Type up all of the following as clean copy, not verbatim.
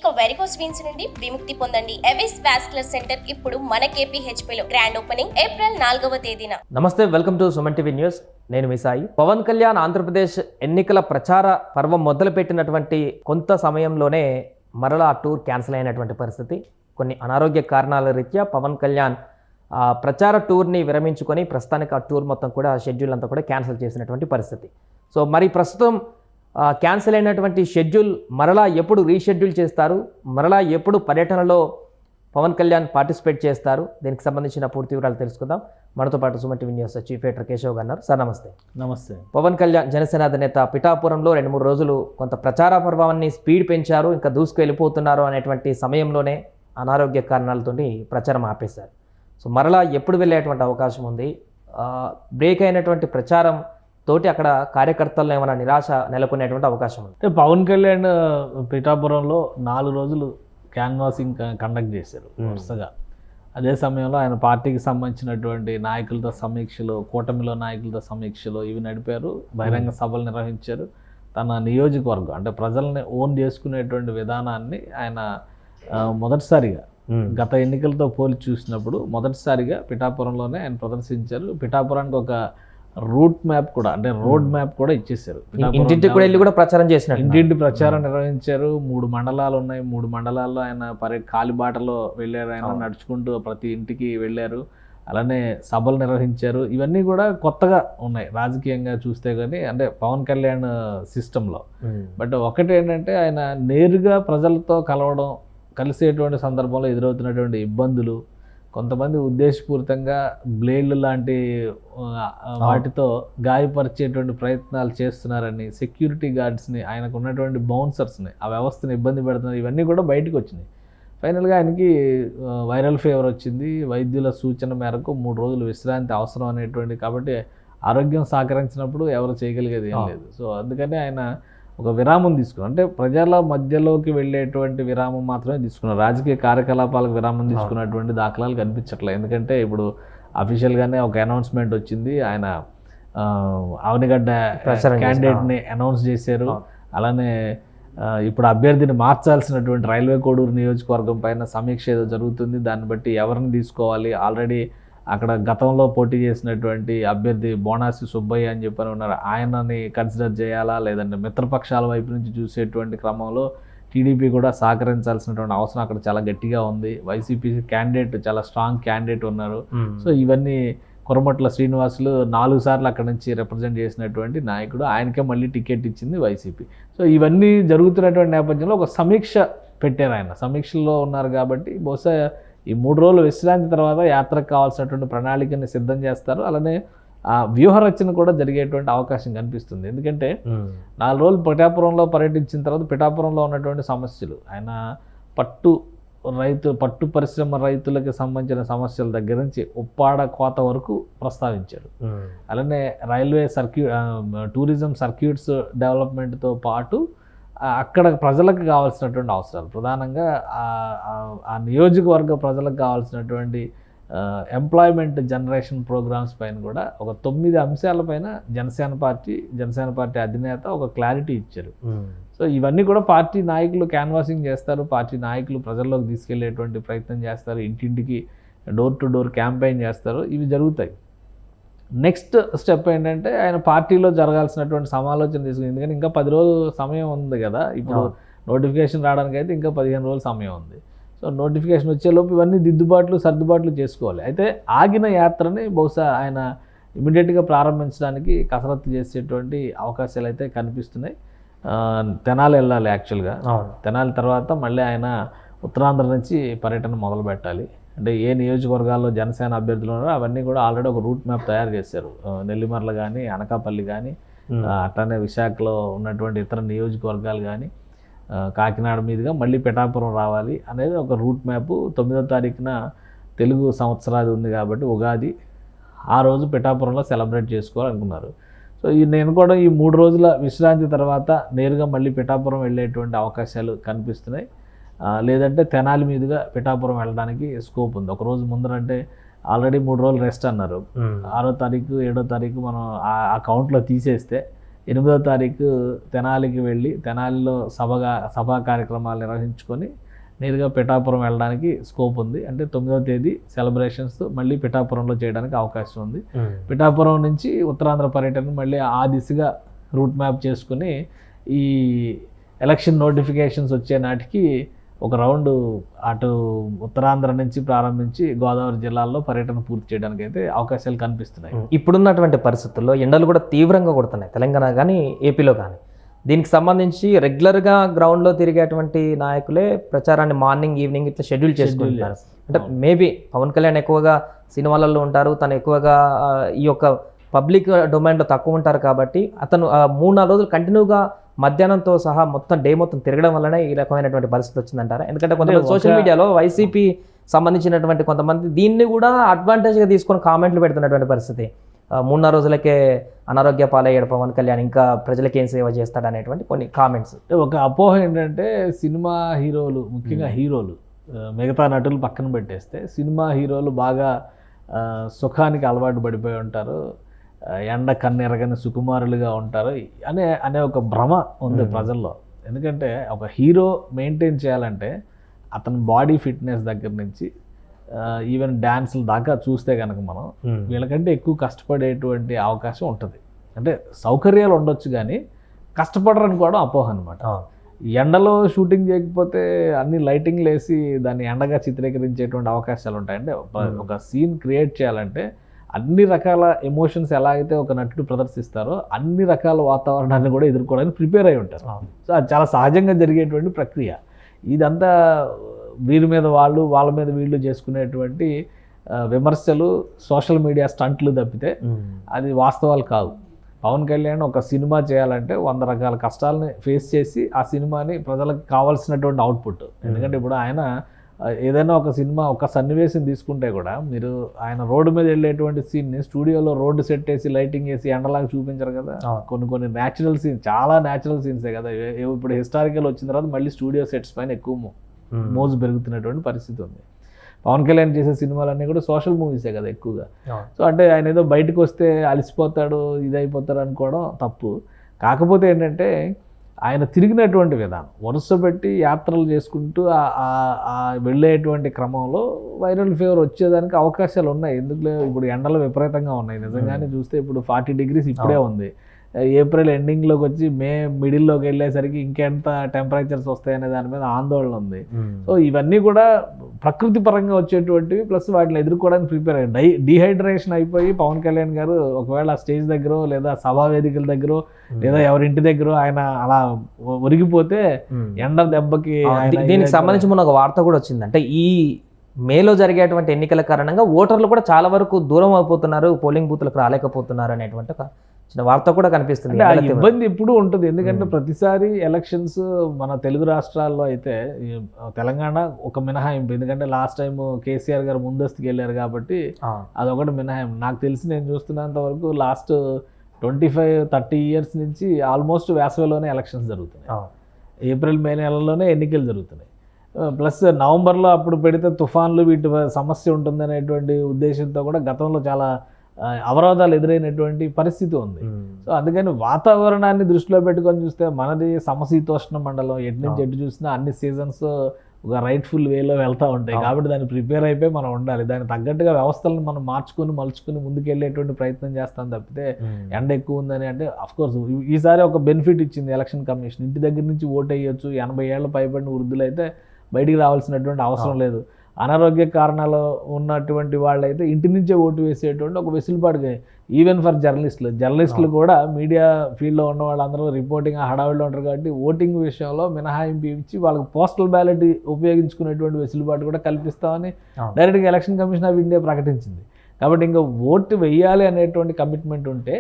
ఇక varicose veins నుండి విముక్తి పొందండి. ఎవిస్ వాస్కులర్ సెంటర్ ఇప్పుడు మన KPHP లో గ్రాండ్ ఓపెనింగ్ ఏప్రిల్ 4వ తేదీన. నమస్తే, welcome to Suman TV news. నేను మీ సాయి. పవన్ కళ్యాణ్ ఆంధ్రప్రదేశ్ ఎన్నికల ప్రచార పర్వం మొదలుపెట్టినటువంటి కొంత సమయంలోనే మరలా ఆ టూర్ క్యాన్సిల్ అయినటువంటి పరిస్థితి. కొన్ని అనారోగ్య కారణాల రీత్యా పవన్ కళ్యాణ్ ప్రచార టూర్ని విరమించుకొని ప్రస్తుతానికి ఆ టూర్ మొత్తం కూడా షెడ్యూల్ అంతా కూడా క్యాన్సిల్ చేసినటువంటి పరిస్థితి. సో మరి ప్రస్తుతం క్యాన్సిల్ అయినటువంటి షెడ్యూల్ మరలా ఎప్పుడు రీషెడ్యూల్ చేస్తారు, మరలా ఎప్పుడు పర్యటనలో పవన్ కళ్యాణ్ పార్టిసిపేట్ చేస్తారు, దీనికి సంబంధించిన పూర్తి వివరాలు తెలుసుకుందాం. మనతో పాటు Suman TV news chief editor Keshav గారు. సార్ నమస్తే. నమస్తే. పవన్ కళ్యాణ్ జనసేన అధినేత పిఠాపురంలో 2-3 రోజులు కొంత ప్రచార పర్వాన్ని స్పీడ్ పెంచారు, ఇంకా దూసుకు వెళ్ళిపోతున్నారు అనేటువంటి సమయంలోనే అనారోగ్య కారణాలతో ప్రచారం ఆపేశారు. సో మరలా ఎప్పుడు వెళ్ళేటువంటి అవకాశం ఉంది? బ్రేక్ అయినటువంటి ప్రచారం తోటి అక్కడ కార్యకర్తల్లో ఏమైనా నిరాశ నెలకొనేటువంటి అవకాశం ఉంది? అంటే పవన్ కళ్యాణ్ పిఠాపురంలో 4 రోజులు క్యాన్వాసింగ్ కండక్ట్ చేశారు వరుసగా. అదే సమయంలో ఆయన పార్టీకి సంబంధించినటువంటి నాయకులతో సమీక్షలు, కూటమిలో నాయకులతో సమీక్షలు ఇవి నడిపారు. బహిరంగ సభలు నిర్వహించారు. తన నియోజకవర్గం అంటే ప్రజల్ని ఓన్ చేసుకునేటువంటి విధానాన్ని ఆయన మొదటిసారిగా గత ఎన్నికలతో పోల్చి చూసినప్పుడు మొదటిసారిగా పిఠాపురంలోనే ఆయన ప్రదర్శించారు. పిఠాపురానికి ఒక రూట్ మ్యాప్ కూడా అంటే రోడ్ మ్యాప్ కూడా ఇచ్చేసారు. ఇంటింటి కూడా వెళ్ళి కూడా ప్రచారం చేసినారు. ఇంటింటి ప్రచారం నిర్వహించారు. 3 మండలాలు ఉన్నాయి. 3 మండలాల్లో ఆయన కాలిబాటలో వెళ్ళారు. ఆయన నడుచుకుంటూ ప్రతి ఇంటికి వెళ్ళారు. అలానే సభలు నిర్వహించారు. ఇవన్నీ కూడా కొత్తగా ఉన్నాయి రాజకీయంగా చూస్తే కానీ, అంటే పవన్ కళ్యాణ్ సిస్టంలో. బట్ ఒకటి ఏంటంటే ఆయన నేరుగా ప్రజలతో కలవడం, కలిసేటువంటి సందర్భంలో ఎదురవుతున్నటువంటి ఇబ్బందులు, కొంతమంది ఉద్దేశపూరితంగా బ్లేడ్లు లాంటి వాటితో గాయపరిచేటువంటి ప్రయత్నాలు చేస్తున్నారని, సెక్యూరిటీ గార్డ్స్ని, ఆయనకు ఉన్నటువంటి బౌన్సర్స్ని, ఆ వ్యవస్థని ఇబ్బంది పెడుతున్నారు. ఇవన్నీ కూడా బయటకు వచ్చినాయి. ఫైనల్గా ఆయనకి వైరల్ ఫీవర్ వచ్చింది. వైద్యుల సూచన మేరకు 3 రోజులు విశ్రాంతి అవసరం అనేటువంటి, కాబట్టి ఆరోగ్యం సహకరించినప్పుడు ఎవరు చేయగలిగేది ఏం లేదు. సో అందుకని ఆయన ఒక విరామం తీసుకున్నారు. అంటే ప్రజల మధ్యలోకి వెళ్ళేటువంటి విరామం మాత్రమే తీసుకున్నారు. రాజకీయ కార్యకలాపాలకు విరామం తీసుకున్నటువంటి దాఖలాలు కనిపించట్లేదు. ఎందుకంటే ఇప్పుడు అఫీషియల్గానే ఒక అనౌన్స్మెంట్ వచ్చింది. ఆయన అవనిగడ్డ క్యాండిడేట్ని అనౌన్స్ చేశారు. అలానే ఇప్పుడు అభ్యర్థిని మార్చాల్సినటువంటి రైల్వే కోడూరు నియోజకవర్గం పైన సమీక్ష ఏదో జరుగుతుంది. దాన్ని బట్టి ఎవరిని తీసుకోవాలి, ఆల్రెడీ అక్కడ గతంలో పోటీ చేసినటువంటి అభ్యర్థి బోనాసి సుబ్బయ్య అని చెప్పని ఉన్నారు, ఆయనని కన్సిడర్ చేయాలా లేదంటే మిత్రపక్షాల వైపు నుంచి చూసేటువంటి క్రమంలో టీడీపీ కూడా సహకరించాల్సినటువంటి అవసరం అక్కడ చాలా గట్టిగా ఉంది. వైసీపీ క్యాండిడేట్ చాలా స్ట్రాంగ్ క్యాండిడేట్ ఉన్నారు. సో ఇవన్నీ కురమట్ల శ్రీనివాసులు 4 సార్లు అక్కడ నుంచి రిప్రజెంట్ చేసినటువంటి నాయకుడు, ఆయనకే మళ్ళీ టికెట్ ఇచ్చింది వైసీపీ. సో ఇవన్నీ జరుగుతున్నటువంటి నేపథ్యంలో ఒక సమీక్ష పెట్టారు. ఆయన సమీక్షలో ఉన్నారు కాబట్టి బహుశా ఈ 3 రోజులు విశ్రాంతి తర్వాత యాత్రకు కావాల్సినటువంటి ప్రణాళికని సిద్ధం చేస్తారు. అలానే ఆ వ్యూహరచన కూడా జరిగేటువంటి అవకాశం కనిపిస్తుంది. ఎందుకంటే 4 రోజులు పిఠాపురంలో పర్యటించిన తర్వాత పిఠాపురంలో ఉన్నటువంటి సమస్యలు, ఆయన పట్టు పరిశ్రమ రైతులకు సంబంధించిన సమస్యల దగ్గర నుంచి ఉప్పాడ కోత వరకు ప్రస్తావించారు. అలానే రైల్వే టూరిజం సర్క్యూట్స్ డెవలప్మెంట్తో పాటు అక్కడ ప్రజలకు కావాల్సినటువంటి అవసరాలు, ప్రధానంగా ఆ నియోజకవర్గ ప్రజలకు కావాల్సినటువంటి ఎంప్లాయ్మెంట్ జనరేషన్ ప్రోగ్రామ్స్ పైన కూడా ఒక 9 అంశాలపైన జనసేన పార్టీ అధినేత ఒక క్లారిటీ ఇచ్చారు. సో ఇవన్నీ కూడా పార్టీ నాయకులు క్యాన్వాసింగ్ చేస్తారు. పార్టీ నాయకులు ప్రజల్లోకి తీసుకెళ్లేటువంటి ప్రయత్నం చేస్తారు. ఇంటింటికి డోర్ టు డోర్ క్యాంపెయిన్ చేస్తారు. ఇవి జరుగుతాయి. నెక్స్ట్ స్టెప్ ఏంటంటే ఆయన పార్టీలో జరగాల్సినటువంటి సమాలోచన తీసుకుని, ఎందుకంటే ఇంకా 10 రోజులు సమయం ఉంది కదా. ఇప్పుడు నోటిఫికేషన్ రావడానికి అయితే ఇంకా 15 రోజుల సమయం ఉంది. సో నోటిఫికేషన్ వచ్చేలోపు ఇవన్నీ సర్దుబాట్లు చేసుకోవాలి. అయితే ఆగిన యాత్రని బహుశా ఆయన ఇమీడియట్గా ప్రారంభించడానికి కసరత్తు చేసేటువంటి అవకాశాలు అయితే కనిపిస్తున్నాయి. తెనాలి వెళ్ళాలి యాక్చువల్గా. తెనాలి తర్వాత మళ్ళీ ఆయన ఉత్తరాంధ్ర నుంచి పర్యటన మొదలు పెట్టాలి. అంటే ఏ నియోజకవర్గాల్లో జనసేన అభ్యర్థులు ఉన్నారో అవన్నీ కూడా ఆల్రెడీ ఒక రూట్ మ్యాప్ తయారు చేశారు. నెల్లిమర్ల కానీ, అనకాపల్లి కానీ, అట్లానే విశాఖలో ఉన్నటువంటి ఇతర నియోజకవర్గాలు కానీ, కాకినాడ మీదుగా మళ్ళీ పిఠాపురం రావాలి అనేది ఒక రూట్ మ్యాప్. 9వ తారీఖున తెలుగు సంవత్సరాది ఉంది కాబట్టి ఉగాది, ఆ రోజు పిఠాపురంలో సెలబ్రేట్ చేసుకోవాలనుకున్నారు. సో నేను కూడా ఈ 3 రోజుల విశ్రాంతి తర్వాత నేరుగా మళ్ళీ పిఠాపురం వెళ్ళేటువంటి అవకాశాలు కనిపిస్తున్నాయి. లేదంటే తెనాలి మీదుగా పిఠాపురం వెళ్ళడానికి స్కోప్ ఉంది. ఒకరోజు ముందరంటే ఆల్రెడీ 3 రోజులు రెస్ట్ అన్నారు. 6వ తారీఖు 7వ తారీఖు మనం ఆ కౌంట్లో తీసేస్తే 8వ తారీఖు తెనాలికి వెళ్ళి తెనాలిలో సభా కార్యక్రమాలు నిర్వహించుకొని నేరుగా పిఠాపురం వెళ్ళడానికి స్కోప్ ఉంది. అంటే 9వ తేదీ సెలబ్రేషన్స్ మళ్ళీ పిఠాపురంలో చేయడానికి అవకాశం ఉంది. పిఠాపురం నుంచి ఉత్తరాంధ్ర పర్యటన మళ్ళీ ఆ దిశగా రూట్ మ్యాప్ చేసుకుని ఈ ఎలక్షన్ నోటిఫికేషన్స్ వచ్చే నాటికి ఒక రౌండ్ అటు ఉత్తరాంధ్ర నుంచి ప్రారంభించి గోదావరి జిల్లాల్లో పర్యటన పూర్తి చేయడానికి అయితే అవకాశాలు కనిపిస్తున్నాయి. ఇప్పుడున్నటువంటి పరిస్థితుల్లో ఎండలు కూడా తీవ్రంగా కొడుతున్నాయి తెలంగాణ కానీ ఏపీలో కానీ. దీనికి సంబంధించి రెగ్యులర్గా గ్రౌండ్లో తిరిగేటువంటి నాయకులే ప్రచారాన్ని మార్నింగ్ ఈవినింగ్ ఇట్లా షెడ్యూల్ చేసుకుంటున్నారు. అంటే మేబీ పవన్ కళ్యాణ్ ఎక్కువగా సినిమాలలో ఉంటారు, తను ఎక్కువగా ఈ యొక్క పబ్లిక్ డొమైన్లో తక్కువ ఉంటారు కాబట్టి అతను 3-4 రోజులు కంటిన్యూగా మధ్యాహ్నంతో సహా మొత్తం డే మొత్తం తిరగడం వల్లనే ఈ రకమైనటువంటి పరిస్థితి వచ్చిందంటారా? ఎందుకంటే కొంతమంది సోషల్ మీడియాలో వైసీపీ సంబంధించినటువంటి కొంతమంది దీన్ని కూడా అడ్వాంటేజ్గా తీసుకొని కామెంట్లు పెడుతున్నటువంటి పరిస్థితి. 3-4 రోజులకే అనారోగ్య పాలయ్యాడు పవన్ కళ్యాణ్, ఇంకా ప్రజలకి ఏం సేవ చేస్తాడు అనేటువంటి కొన్ని కామెంట్స్. ఒక అపోహ ఏంటంటే సినిమా హీరోలు, ముఖ్యంగా హీరోలు, మిగతా నటులు పక్కన పెట్టేస్తే సినిమా హీరోలు బాగా సుఖానికి అలవాటు పడిపోయి ఉంటారు, ఎండ కన్నెరగని సుకుమారులుగా ఉంటారు అనే ఒక భ్రమ ఉంది ప్రజల్లో. ఎందుకంటే ఒక హీరో మెయింటైన్ చేయాలంటే అతని బాడీ ఫిట్నెస్ దగ్గర నుంచి ఈవెన్ డ్యాన్సుల దాకా చూస్తే కనుక మనం వీళ్ళకంటే ఎక్కువ కష్టపడేటువంటి అవకాశం ఉంటుంది. అంటే సౌకర్యాలు ఉండొచ్చు కానీ కష్టపడరని కూడా అపోహ అనమాట. ఎండలో షూటింగ్ చేయకపోతే అన్ని లైటింగ్లు వేసి దాన్ని ఎండగా చిత్రీకరించేటువంటి అవకాశాలు ఉంటాయి. అంటే ఒక సీన్ క్రియేట్ చేయాలంటే అన్ని రకాల ఎమోషన్స్ ఎలా అయితే ఒక నటుడు ప్రదర్శిస్తారో అన్ని రకాల వాతావరణాన్ని కూడా ఎదుర్కోవడానికి ప్రిపేర్ అయి ఉంటారు. సో అది చాలా సహజంగా జరిగేటువంటి ప్రక్రియ. ఇదంతా వీరి మీద వాళ్ళు, వాళ్ళ మీద వీళ్ళు చేసుకునేటువంటి విమర్శలు, సోషల్ మీడియా స్టంట్లు తప్పితే అది వాస్తవాలు కావు. పవన్ కళ్యాణ్ ఒక సినిమా చేయాలంటే 100 రకాల కష్టాలని ఫేస్ చేసి ఆ సినిమాని ప్రజలకు కావాల్సినటువంటి అవుట్పుట్. ఎందుకంటే ఇప్పుడు ఆయన ఏదైనా ఒక సినిమా ఒక సన్నివేశం తీసుకుంటే కూడా మీరు ఆయన రోడ్డు మీద వెళ్ళేటువంటి సీన్ని స్టూడియోలో రోడ్డు సెట్ వేసి లైటింగ్ వేసి ఎండలాగా చూపించరు కదా. కొన్ని న్యాచురల్ సీన్స్, చాలా న్యాచురల్ సీన్సే కదా. ఇప్పుడు హిస్టారికల్ వచ్చిన తర్వాత మళ్ళీ స్టూడియో సెట్స్ పైన ఎక్కువ మోజు పెరుగుతున్నటువంటి పరిస్థితి ఉంది. పవన్ కళ్యాణ్ చేసే సినిమాలన్నీ కూడా సోషల్ మూవీసే కదా ఎక్కువగా. సో అంటే ఆయన ఏదో బయటకు వస్తే అలసిపోతాడు, ఇదైపోతాడు అనుకోవడం తప్పు. కాకపోతే ఏంటంటే ఆయన తిరిగినటువంటి విధానం, వరుస పెట్టి యాత్రలు చేసుకుంటూ వెళ్ళేటువంటి క్రమంలో వైరల్ ఫీవర్ వచ్చేదానికి అవకాశాలు ఉన్నాయి. ఎందుకు ఇప్పుడు ఎండలు విపరీతంగా ఉన్నాయి. నిజంగానే చూస్తే ఇప్పుడు 40 degrees ఇప్పుడే ఉంది. ఏప్రిల్ ఎండింగ్లోకి వచ్చి మే మిడిల్లోకి వెళ్ళేసరికి ఇంకెంత టెంపరేచర్స్ వస్తాయనే దాని మీద ఆందోళన ఉంది. సో ఇవన్నీ కూడా ప్రకృతి పరంగా వచ్చేటువంటివి, ప్లస్ వాటిని ఎదుర్కోవడానికి ప్రిపేర్ అయ్యి డీహైడ్రేషన్ అయిపోయి పవన్ కళ్యాణ్ గారు ఒకవేళ స్టేజ్ దగ్గర లేదా సభా వేదికల దగ్గర లేదా ఎవరింటి దగ్గర ఆయన అలా ఒరిగిపోతే ఎండ దెబ్బకి. దీనికి సంబంధించి మొన్న ఒక వార్త కూడా వచ్చింది. అంటే ఈ మేలో జరిగేటువంటి ఎన్నికల కారణంగా ఓటర్లు కూడా చాలా వరకు దూరం అయిపోతున్నారు, పోలింగ్ బూత్లకు రాలేకపోతున్నారు అనేటువంటి ఒక చిన్న వార్త కూడా కనిపిస్తుంది. ఇబ్బంది ఎప్పుడూ ఉంటుంది. ఎందుకంటే ప్రతిసారి ఎలక్షన్స్ మన తెలుగు రాష్ట్రాల్లో అయితే, తెలంగాణ ఒక మినహాయింపు. ఎందుకంటే లాస్ట్ టైం కేసీఆర్ గారు ముందస్తుకు వెళ్ళారు కాబట్టి అదొకటి మినహాయింపు. నాకు తెలిసి నేను చూస్తున్నంత వరకు లాస్ట్ 25-30 years నుంచి ఆల్మోస్ట్ వేసవిలోనే ఎలక్షన్స్ జరుగుతున్నాయి. ఏప్రిల్ మే నెలలోనే ఎన్నికలు జరుగుతున్నాయి. ప్లస్ నవంబర్లో అప్పుడు పెడితే తుఫాన్లు వీటి సమస్య ఉంటుందనేటువంటి ఉద్దేశంతో కూడా గతంలో చాలా అవరోధాలు ఎదురైనటువంటి పరిస్థితి ఉంది. సో అందుకని వాతావరణాన్ని దృష్టిలో పెట్టుకొని చూస్తే మనది సమశీతోష్ణ మండలం, ఎటు నుంచి ఎటు చూసినా అన్ని సీజన్స్ ఒక రైట్ఫుల్ వేలో వెళ్తూ ఉంటాయి. కాబట్టి దాన్ని ప్రిపేర్ అయిపోయి మనం ఉండాలి. దానికి తగ్గట్టుగా వ్యవస్థలను మనం మలుచుకుని ముందుకెళ్ళేటువంటి ప్రయత్నం చేస్తాం తప్పితే ఎండ ఎక్కువ ఉందని అంటే అఫ్కోర్స్ ఈసారి ఒక బెనిఫిట్ ఇచ్చింది ఎలక్షన్ కమిషన్. ఇంటి దగ్గర నుంచి ఓటు వేయొచ్చు. 80 ఏళ్ల పైబడిన వృద్ధులైతే బయటికి రావాల్సినటువంటి అవసరం లేదు. అనారోగ్య కారణాలు ఉన్నటువంటి వాళ్ళైతే ఇంటి నుంచే ఓటు వేసేటువంటి ఒక వెసులుబాటుగా, ఈవెన్ ఫర్ జర్నలిస్టులు కూడా మీడియా ఫీల్డ్లో ఉన్న వాళ్ళందరూ రిపోర్టింగ్ హడావిడిలో ఉంటారు కాబట్టి ఓటింగ్ విషయంలో మినహాయింపు ఇచ్చి వాళ్ళకి పోస్టల్ బ్యాలెట్ ఉపయోగించుకునేటువంటి వెసులుబాటు కూడా కల్పిస్తామని డైరెక్ట్గా ఎలక్షన్ కమిషన్ ఆఫ్ ఇండియా ప్రకటించింది. కాబట్టి ఇంకా ఓటు వేయాలి అనేటువంటి కమిట్మెంట్ ఉంటే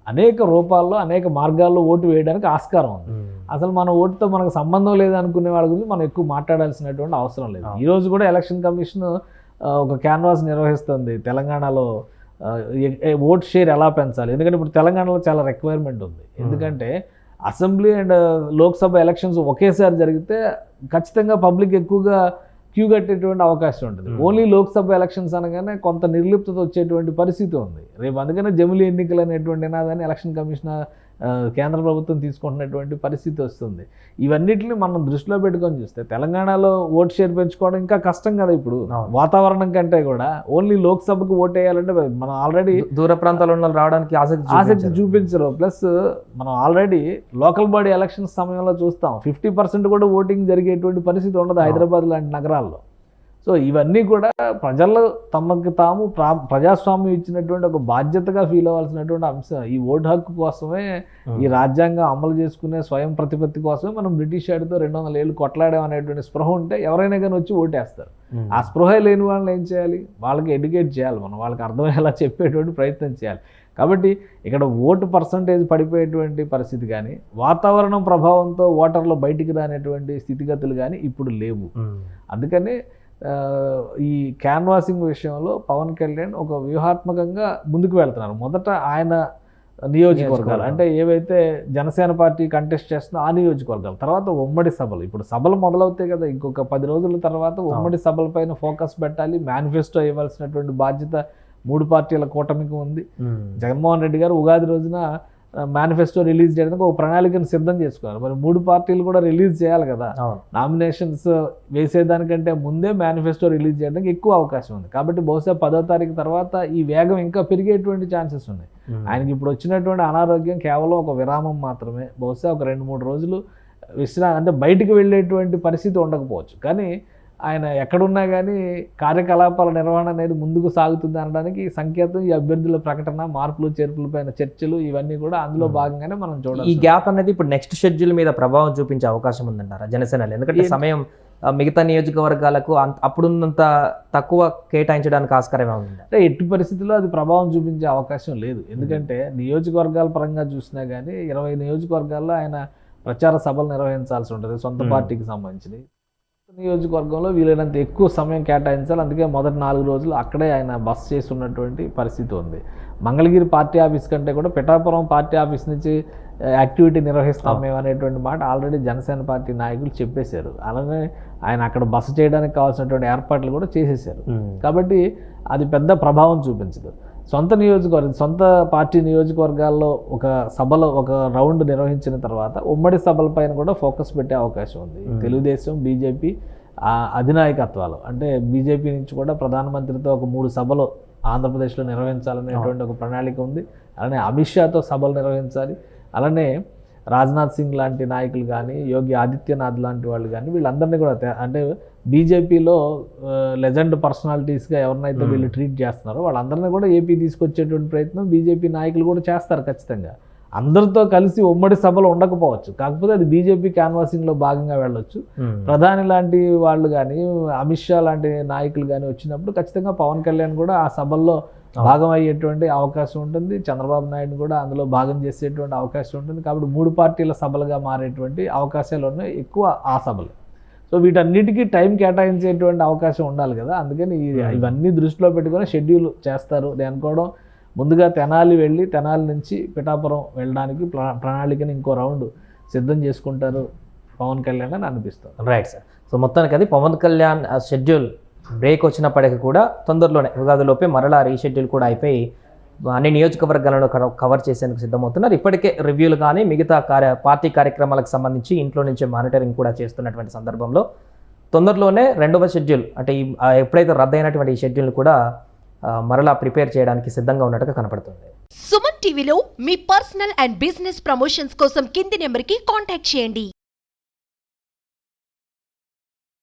అనేక రూపాల్లో అనేక మార్గాల్లో ఓటు వేయడానికి ఆస్కారం ఉంది. అసలు మన ఓటుతో మనకు సంబంధం లేదనుకునే వాళ్ళ గురించి మనం ఎక్కువ మాట్లాడాల్సినటువంటి అవసరం లేదు. ఈరోజు కూడా ఎలక్షన్ కమిషన్ ఒక క్యాన్వాస్ నిర్వహిస్తుంది తెలంగాణలో. ఓట్ షేర్ ఎలా పెంచాలి, ఎందుకంటే ఇప్పుడు తెలంగాణలో చాలా రిక్వైర్మెంట్ ఉంది. ఎందుకంటే అసెంబ్లీ అండ్ లోక్సభ ఎలక్షన్స్ ఒకేసారి జరిగితే ఖచ్చితంగా పబ్లిక్ ఎక్కువగా క్యూ కట్టేటువంటి అవకాశం ఉంటుంది. ఓన్లీ లోక్సభ ఎలక్షన్స్ అనగానే కొంత నిర్లిప్తత వచ్చేటువంటి పరిస్థితి ఉంది రేపు. అందుకనే జమిలీ ఎన్నికలు అనేటువంటి నినాదాన్ని ఎలక్షన్ కమిషన్ కేంద్ర ప్రభుత్వం తీసుకుంటున్నటువంటి పరిస్థితి వస్తుంది. ఇవన్నిటిని మనం దృష్టిలో పెట్టుకొని చూస్తే తెలంగాణలో ఓటు షేర్ పెంచుకోవడం ఇంకా కష్టం కదా ఇప్పుడు. వాతావరణం కంటే కూడా ఓన్లీ లోక్సభకు ఓటు వేయాలంటే మనం ఆల్రెడీ దూర ప్రాంతాల్లో ఉన్న వాళ్ళు రావడానికి ఆసక్తి చూపించరు. ప్లస్ మనం ఆల్రెడీ లోకల్ బాడీ ఎలక్షన్స్ సమయంలో చూస్తాం 50% కూడా ఓటింగ్ జరిగేటువంటి పరిస్థితి ఉండదు హైదరాబాద్ లాంటి నగరాల్లో. సో ఇవన్నీ కూడా ప్రజలు తమకు తాము ప్రజాస్వామ్యం ఇచ్చినటువంటి ఒక బాధ్యతగా ఫీల్ అవ్వాల్సినటువంటి అంశం. ఈ ఓటు హక్కు కోసమే, ఈ రాజ్యాంగం అమలు చేసుకునే స్వయం ప్రతిపత్తి కోసమే మనం బ్రిటిష్ వాడితో 200 ఏళ్ళు కొట్లాడాం అనేటువంటి స్పృహ ఉంటే ఎవరైనా కానీ వచ్చి ఓటేస్తారు. ఆ స్పృహ లేని వాళ్ళని ఏం చేయాలి? వాళ్ళకి ఎడ్యుకేట్ చేయాలి, మనం వాళ్ళకి అర్థమయ్యేలా చెప్పేటువంటి ప్రయత్నం చేయాలి. కాబట్టి ఇక్కడ ఓటు పర్సంటేజ్ పడిపోయేటువంటి పరిస్థితి కానీ, వాతావరణం ప్రభావంతో ఓటర్లు బయటికి రానేటువంటి స్థితిగతులు కానీ ఇప్పుడు లేవు. అందుకని ఈ క్యాన్వాసింగ్ విషయంలో పవన్ కళ్యాణ్ ఒక వ్యూహాత్మకంగా ముందుకు వెళ్తున్నారు. మొదట ఆయన నియోజకవర్గాలు అంటే ఏవైతే జనసేన పార్టీ కంటెస్ట్ చేస్తుందో ఆ నియోజకవర్గాలు, తర్వాత ఉమ్మడి సభలు. ఇప్పుడు సభలు మొదలవుతాయి కదా, ఇంకొక 10 రోజుల తర్వాత ఉమ్మడి సభలపైన ఫోకస్ పెట్టాలి. మేనిఫెస్టో ఇవ్వాల్సినటువంటి బాధ్యత 3 పార్టీల కూటమికి ఉంది. జగన్మోహన్ రెడ్డి గారు ఉగాది రోజున మేనిఫెస్టో రిలీజ్ చేయడానికి ఒక ప్రణాళికను సిద్ధం చేసుకున్నారు. మరి 3 పార్టీలు కూడా రిలీజ్ చేయాలి కదా. నామినేషన్స్ వేసేదానికంటే ముందే మేనిఫెస్టో రిలీజ్ చేయడానికి ఎక్కువ అవకాశం ఉంది. కాబట్టి బహుశా 10వ తారీఖు తర్వాత ఈ వేగం ఇంకా పెరిగేటువంటి ఛాన్సెస్ ఉన్నాయి. ఆయనకి ఇప్పుడు వచ్చినటువంటి అనారోగ్యం కేవలం ఒక విరామం మాత్రమే. బహుశా ఒక 2-3 రోజులు అంటే బయటికి వెళ్ళేటువంటి పరిస్థితి ఉండకపోవచ్చు. కానీ ఆయన ఎక్కడున్నా కానీ కార్యకలాపాల నిర్వహణ అనేది ముందుకు సాగుతుంది అనడానికి సంకేతం ఈ అభ్యర్థుల ప్రకటన, మార్పులు చేర్పుల పైన చర్చలు, ఇవన్నీ కూడా అందులో భాగంగానే మనం చూడాలి. ఈ గ్యాప్ అనేది ఇప్పుడు నెక్స్ట్ షెడ్యూల్ మీద ప్రభావం చూపించే అవకాశం ఉందంటారా జనసేనలో? ఎందుకంటే సమయం మిగతా నియోజకవర్గాలకు అప్పుడున్నంత తక్కువ కేటాయించడానికి ఆస్కారం ఉంది. అంటే ఎట్టి పరిస్థితుల్లో అది ప్రభావం చూపించే అవకాశం లేదు. ఎందుకంటే నియోజకవర్గాల పరంగా చూసినా కానీ 20 నియోజకవర్గాల్లో ఆయన ప్రచార సభలు నిర్వహించాల్సి ఉంటుంది సొంత పార్టీకి సంబంధించి. నియోజకవర్గంలో వీలైనంత ఎక్కువ సమయం కేటాయించాలి. అందుకే మొదటి 4 రోజులు అక్కడే ఆయన బస చేస్తున్నటువంటి పరిస్థితి ఉంది. మంగళగిరి పార్టీ ఆఫీస్ కంటే కూడా పిఠాపురం పార్టీ ఆఫీస్ నుంచి యాక్టివిటీ నిర్వహిస్తాం మేము అనేటువంటి మాట ఆల్రెడీ జనసేన పార్టీ నాయకులు చెప్పేశారు. అలానే ఆయన అక్కడ బస చేయడానికి కావాల్సినటువంటి ఏర్పాట్లు కూడా చేసేసారు. కాబట్టి అది పెద్ద ప్రభావం చూపించదు. సొంత పార్టీ నియోజకవర్గాల్లో ఒక సభలో ఒక రౌండ్ నిర్వహించిన తర్వాత ఉమ్మడి సభలపైన కూడా ఫోకస్ పెట్టే అవకాశం ఉంది. తెలుగుదేశం, బీజేపీ అధినాయకత్వాలు అంటే బీజేపీ నుంచి కూడా ప్రధానమంత్రితో ఒక 3 సభలు ఆంధ్రప్రదేశ్లో నిర్వహించాలనేటువంటి ఒక ప్రణాళిక ఉంది. అలానే అమిత్ షాతో సభలు నిర్వహించాలి. అలానే రాజ్నాథ్ సింగ్ లాంటి నాయకులు కానీ, యోగి ఆదిత్యనాథ్ లాంటి వాళ్ళు కానీ వీళ్ళందరినీ కూడా అంటే బీజేపీలో లెజెండ్ పర్సనాలిటీస్గా ఎవరినైతే వీళ్ళు ట్రీట్ చేస్తున్నారో వాళ్ళందరినీ కూడా ఏపీ తీసుకొచ్చేటువంటి ప్రయత్నం బీజేపీ నాయకులు కూడా చేస్తారు ఖచ్చితంగా. అందరితో కలిసి ఉమ్మడి సభలు ఉండకపోవచ్చు, కాకపోతే అది బీజేపీ క్యాన్వాసింగ్లో భాగంగా వెళ్ళొచ్చు. ప్రధాని లాంటి వాళ్ళు కానీ, అమిత్ షా లాంటి నాయకులు కానీ వచ్చినప్పుడు ఖచ్చితంగా పవన్ కళ్యాణ్ కూడా ఆ సభల్లో భాగం అయ్యేటువంటి అవకాశం ఉంటుంది. చంద్రబాబు నాయుడు కూడా అందులో భాగం చేసేటువంటి అవకాశం ఉంటుంది. కాబట్టి 3 పార్టీల సభలుగా మారేటువంటి అవకాశాలు ఉన్నాయి ఎక్కువ ఆ సభలు. సో వీటన్నిటికీ టైం కేటాయించేటువంటి అవకాశం ఉండాలి కదా. అందుకని ఇవన్నీ దృష్టిలో పెట్టుకొని షెడ్యూల్ చేస్తారు. నేను అనుకోవడం ముందుగా తెనాలి వెళ్ళి తెనాలి నుంచి పిఠాపురం వెళ్ళడానికి ప్రణాళికని ఇంకో రౌండ్ సిద్ధం చేసుకుంటారు పవన్ కళ్యాణ్ అని అనిపిస్తుంది. Right sir. సో మొత్తానికి అది పవన్ కళ్యాణ్ షెడ్యూల్ బ్రేక్ వచ్చినప్పటికీ కూడా తొందరలోనే ఉగాదిలోపే మరలా రీషెడ్యూల్ కూడా అయిపోయి అన్ని నియోజకవర్గాలను కవర్ చేసేందుకు సిద్ధమవుతున్నారు. ఇప్పటికే రివ్యూలు కానీ మిగతా పార్టీ కార్యక్రమాలకు సంబంధించి ఇంట్లో నుంచే మానిటరింగ్ కూడా చేస్తున్నటువంటి సందర్భంలో తొందరలోనే 2వ షెడ్యూల్ అంటే ఎప్పుడైతే రద్దయినటువంటి ఈ షెడ్యూల్ కూడా మరలా ప్రిపేర్ చేయడానికి సిద్ధంగా ఉన్నట్టుగా కనపడుతుంది. సుమన్ టీవీలో మీ పర్సనల్ అండ్ బిజినెస్ ప్రమోషన్స్ కోసం కింది నెంబర్కి కాంటాక్ట్ చేయండి.